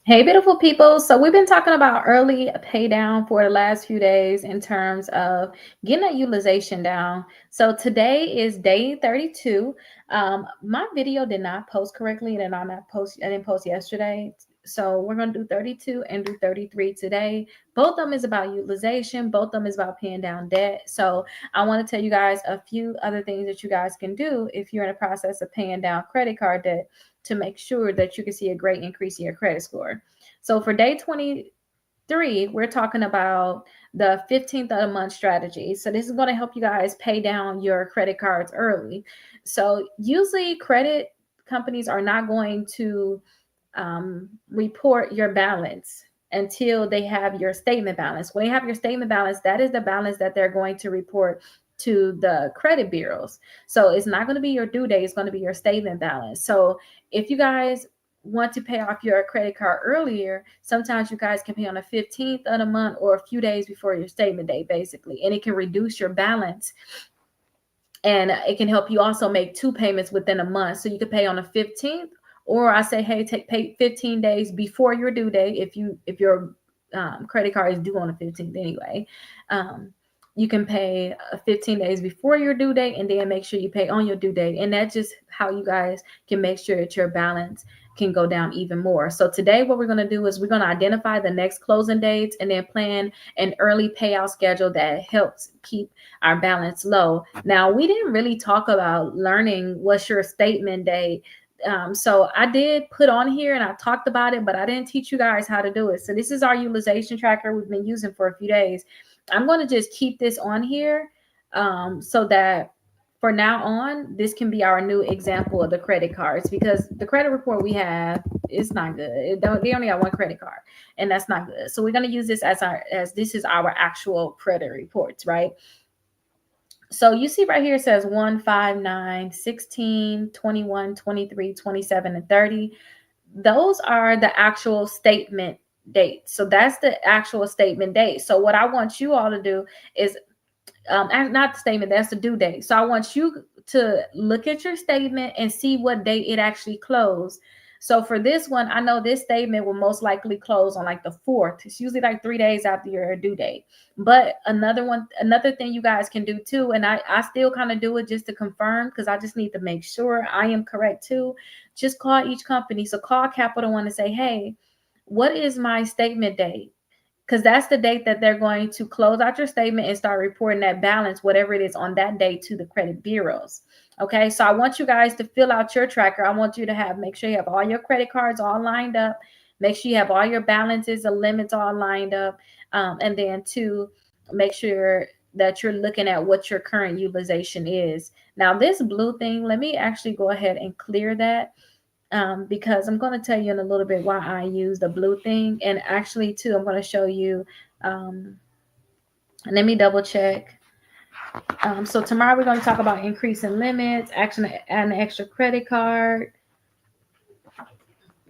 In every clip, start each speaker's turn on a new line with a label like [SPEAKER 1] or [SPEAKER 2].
[SPEAKER 1] Hey, beautiful people. So, we've been talking about early pay down for the last few days in terms of getting that utilization down. So, today is day 32. My video did not post correctly, and I didn't post yesterday. So, we're going to do 32 and do 33 today. Both of them is about utilization, both of them is about paying down debt. So, I want to tell you guys a few other things that you guys can do if you're in the process of paying down credit card debt to make sure that you can see a great increase in your credit score. So for day 23, we're talking about the 15th of the month strategy. So this is going to help you guys pay down your credit cards early. So usually credit companies are not going to report your balance until they have your statement balance. When they have your statement balance, that is the balance that they're going to report to the credit bureaus. So it's not going to be your due date, it's going to be your statement balance. So if you guys want to pay off your credit card earlier, sometimes you guys can pay on the 15th of the month or a few days before your statement date, basically, and it can reduce your balance, and it can help you also make two payments within a month. So you could pay on the 15th, or I say, hey, pay 15 days before your due date if your credit card is due on the 15th anyway. Um, you can pay 15 days before your due date, and then make sure you pay on your due date. And that's just how you guys can make sure that your balance can go down even more. So today what we're going to do is we're going to identify the next closing dates and then plan an early payout schedule that helps keep our balance low. Now, we didn't really talk about learning what's your statement date. So I did put on here and I talked about it, but I didn't teach you guys how to do it. So this is our utilization tracker we've been using for a few days. I'm going to just keep this on here so that for now on, this can be our new example of the credit cards, because the credit report we have is not good. They only got one credit card, and that's not good. So we're going to use this as this is our actual credit reports, right? So you see right here it says 1, 5, 9, 16, 21, 23, 27, and 30. Those are the actual statement dates. So that's the actual statement date. So what I want you all to do is not the statement, that's the due date. So I want you to look at your statement and see what date it actually closed. So for this one, I know this statement will most likely close on like the 4th. It's usually like 3 days after your due date. But another thing you guys can do too, and I still kind of do it just to confirm, because I just need to make sure I am correct too. Just call each company. So call Capital One and say, hey, what is my statement date? Because that's the date that they're going to close out your statement and start reporting that balance, whatever it is on that day, to the credit bureaus. Okay, so I want you guys to fill out your tracker. I want you to make sure you have all your credit cards all lined up. Make sure you have all your balances and limits all lined up. And then to make sure that you're looking at what your current utilization is. Now, this blue thing, let me actually go ahead and clear that, because I'm going to tell you in a little bit why I use the blue thing. And actually, too, I'm going to show you. Um, Let me double check. So tomorrow we're going to talk about increasing limits, action, and an extra credit card.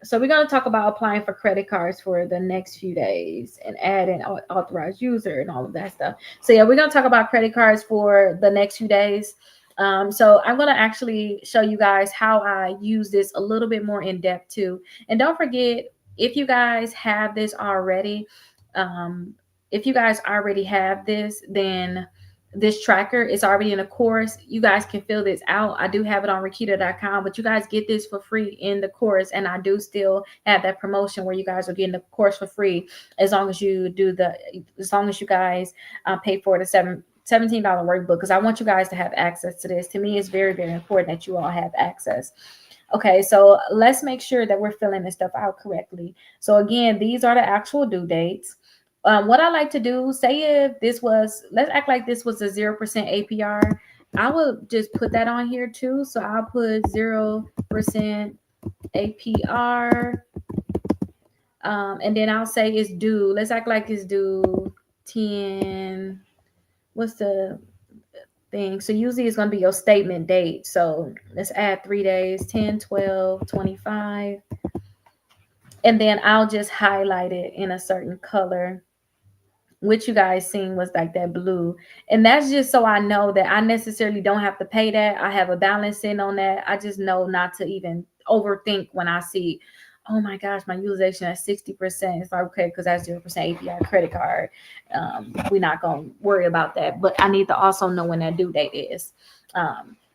[SPEAKER 1] So we're going to talk about applying for credit cards for the next few days and add an authorized user and all of that stuff. So yeah, we're going to talk about credit cards for the next few days. So I'm going to actually show you guys how I use this a little bit more in depth too. And don't forget, if you guys have this already, um, if you guys already have this, then this tracker is already in a course. You guys can fill this out. I do have it on Rakita.com, but you guys get this for free in the course. And I do still have that promotion where you guys are getting the course for free as long as you as long as you guys pay for the $17 workbook, because I want you guys to have access to this. To me, it's very, very important that you all have access. Okay, so let's make sure that we're filling this stuff out correctly. So again, these are the actual due dates. What I like to do, say if this was, let's act like this was a 0% APR. I will just put that on here too. So I'll put 0% APR. And then I'll say it's due. Let's act like it's due 10. What's the thing? So usually it's going to be your statement date. So let's add 3 days, 10, 12, 25. And then I'll just highlight it in a certain color, which you guys seen was like that blue. And that's just so I know that I necessarily don't have to pay that. I have a balance in on that. I just know not to even overthink when I see oh my gosh, my utilization at 60%. It's like, okay, because that's 0% API credit card. We're not going to worry about that. But I need to also know when that due date is.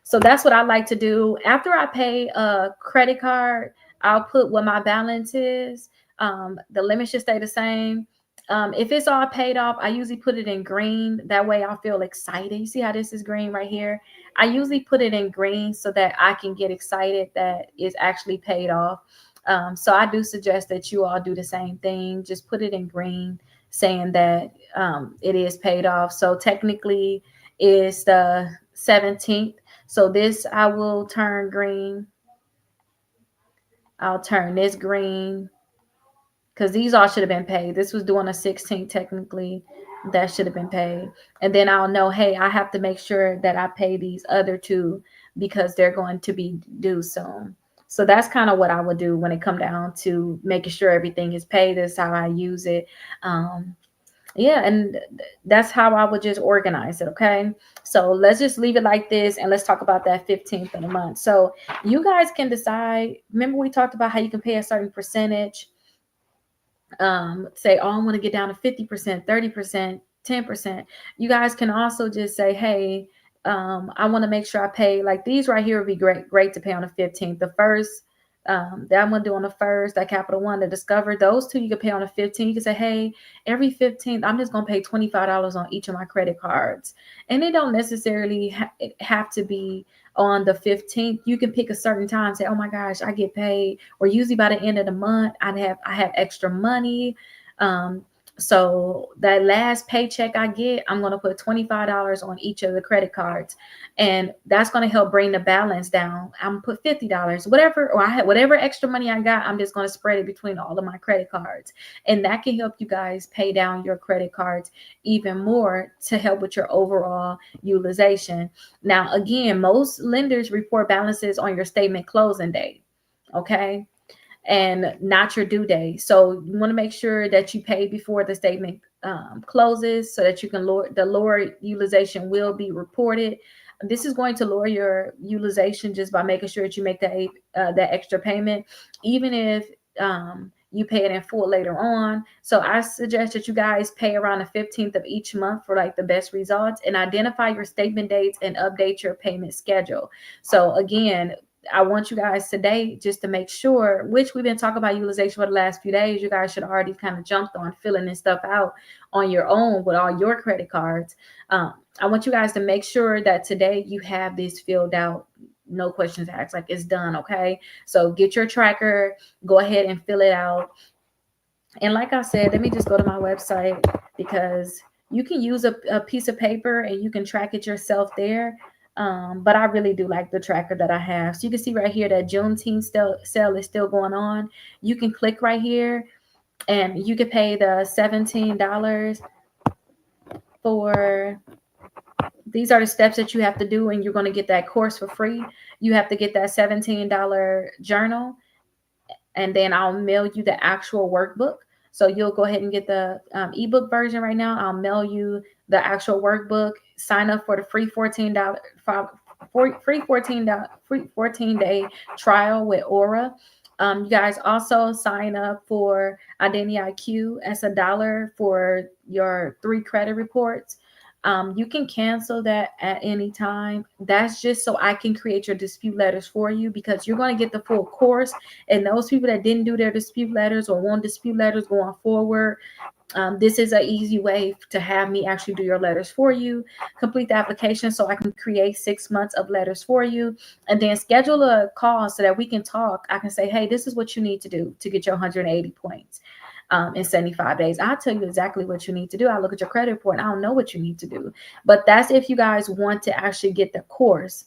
[SPEAKER 1] So that's what I like to do. After I pay a credit card, I'll put what my balance is. The limit should stay the same. If it's all paid off, I usually put it in green. That way I'll feel excited. You see how this is green right here? I usually put it in green so that I can get excited that it's actually paid off. So I do suggest that you all do the same thing. Just put it in green, saying that it is paid off. So technically, it's the 17th. So this I will turn green. I'll turn this green because these all should have been paid. This was due on the 16th technically. That should have been paid. And then I'll know, hey, I have to make sure that I pay these other two because they're going to be due soon. So that's kind of what I would do when it come down to making sure everything is paid. That's how I use it. Yeah, and that's how I would just organize it. Okay. So let's just leave it like this and let's talk about that 15th of the month. So you guys can decide. Remember, we talked about how you can pay a certain percentage. Say, oh, I want to get down to 50%, 30%, 10%. You guys can also just say, hey, I want to make sure I pay like these right here would be great to pay on the 15th. The first, that I'm going to do on the first, that Capital One, the Discover, those two you can pay on the 15th. You can say, hey, every 15th, I'm just going to pay $25 on each of my credit cards. And they don't necessarily have to be on the 15th. You can pick a certain time, say, oh my gosh, I get paid, or usually by the end of the month, I have extra money. So that last paycheck I get, I'm going to put $25 on each of the credit cards, and that's going to help bring the balance down. I'm put $50, whatever, or I have whatever extra money I got, I'm just going to spread it between all of my credit cards. And that can help you guys pay down your credit cards even more to help with your overall utilization. Now, again, most lenders report balances on your statement closing date. Okay. And not your due date. So you want to make sure that you pay before the statement closes so that you can lower utilization will be reported. This is going to lower your utilization just by making sure that you make that extra payment, even if you pay it in full later on. So I suggest that you guys pay around the 15th of each month for like the best results, and identify your statement dates and update your payment schedule. So again, I want you guys today just to make sure, which we've been talking about utilization for the last few days. You guys should already kind of jumped on filling this stuff out on your own with all your credit cards. I want you guys to make sure that today you have this filled out. No questions asked, like it's done. Okay. So get your tracker, go ahead and fill it out. And like I said, let me just go to my website because you can use a piece of paper and you can track it yourself there. But I really do like the tracker that I have. So you can see right here that Juneteenth sale is still going on. You can click right here and you can pay the $17 for, these are the steps that you have to do, and you're going to get that course for free. You have to get that $17 journal, and then I'll mail you the actual workbook. So you'll go ahead and get the ebook version right now. I'll mail you the actual workbook. Sign up for the free free 14-day trial with Aura. You guys also sign up for Identity IQ as $1 for your 3 credit reports. You can cancel that at any time. That's just so I can create your dispute letters for you, because you're going to get the full course. And those people that didn't do their dispute letters or want dispute letters going forward, this is an easy way to have me actually do your letters for you. Complete the application so I can create 6 months of letters for you, and then schedule a call so that we can talk. I can say, hey, this is what you need to do to get your 180 points. In 75 days. I'll tell you exactly what you need to do. I'll look at your credit report and I'll know what you need to do. But that's if you guys want to actually get the course.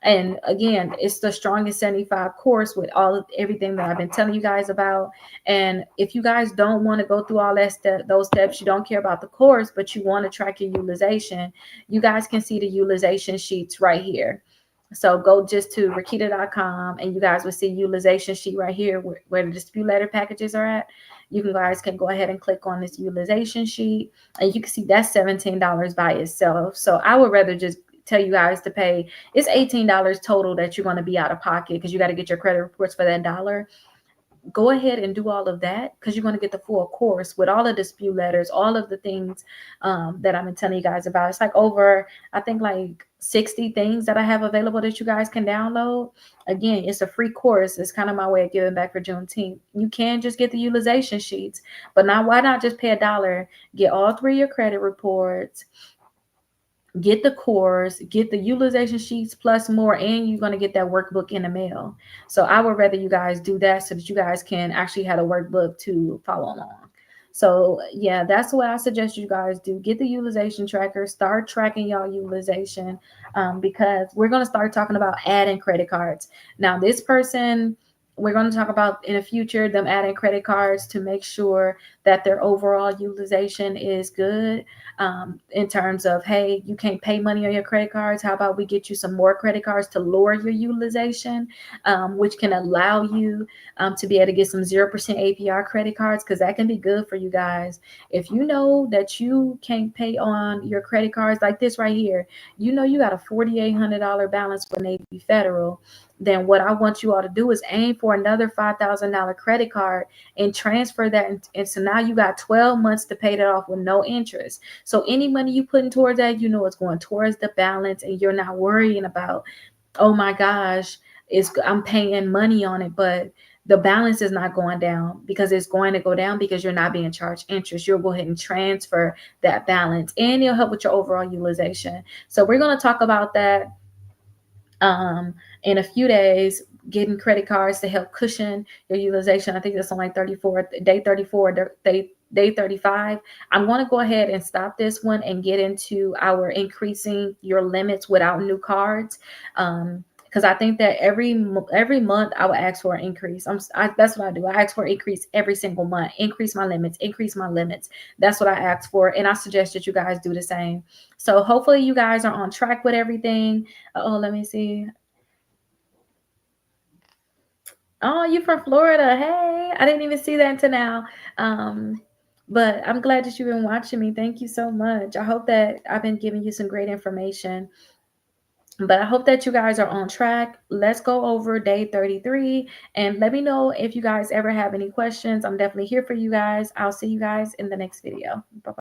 [SPEAKER 1] And again, it's the strongest 75 course with everything that I've been telling you guys about. And if you guys don't want to go through all those steps, you don't care about the course, but you want to track your utilization, you guys can see the utilization sheets right here. So go just to Rakita.com and you guys will see utilization sheet right here where the dispute letter packages are at. You guys can go ahead and click on this utilization sheet, and you can see that's $17 by itself. So I would rather just tell you guys to pay. It's $18 total that you're going to be out of pocket, because you got to get your credit reports for that dollar. go ahead and do all of that, because you're going to get the full course with all the dispute letters, all of the things that I've been telling you guys about. It's like over, I think, like 60 things that I have available that you guys can download. Again, it's a free course. It's kind of my way of giving back for Juneteenth. You can just get the utilization sheets, but now why not just pay $1, get all three of your credit reports, get the course, get the utilization sheets plus more, and you're going to get that workbook in the mail. So I would rather you guys do that so that you guys can actually have a workbook to follow along. So yeah, that's what I suggest you guys do. Get the utilization tracker, start tracking y'all utilization, because we're going to start talking about adding credit cards. Now, this person, we're going to talk about in the future them adding credit cards to make sure that their overall utilization is good, in terms of, hey, you can't pay money on your credit cards. How about we get you some more credit cards to lower your utilization, which can allow you to be able to get some 0% APR credit cards, because that can be good for you guys. If you know that you can't pay on your credit cards, like this right here, you know you got a $4,800 balance for Navy Federal, then what I want you all to do is aim for another $5,000 credit card and transfer that. And so now you got 12 months to pay that off with no interest. So any money you putting towards that, you know it's going towards the balance, and you're not worrying about, oh my gosh, I'm paying money on it, but the balance is not going down, because it's going to go down because you're not being charged interest. You'll go ahead and transfer that balance, and it'll help with your overall utilization. So we're going to talk about that in a few days, getting credit cards to help cushion your utilization. I think that's on like 34, day 34, day 35. I'm going to go ahead and stop this one and get into our increasing your limits without new cards. Because I think that every month I would ask for an increase. That's what I do. I ask for an increase every single month. Increase my limits. Increase my limits. That's what I ask for, and I suggest that you guys do the same. So hopefully you guys are on track with everything. Oh, let me see. Oh, you from Florida? Hey, I didn't even see that until now. Um, but I'm glad that you've been watching me. Thank you so much. I hope that I've been giving you some great information. But I hope that you guys are on track. Let's go over day 33 and let me know if you guys ever have any questions. I'm definitely here for you guys. I'll see you guys in the next video. Bye-bye.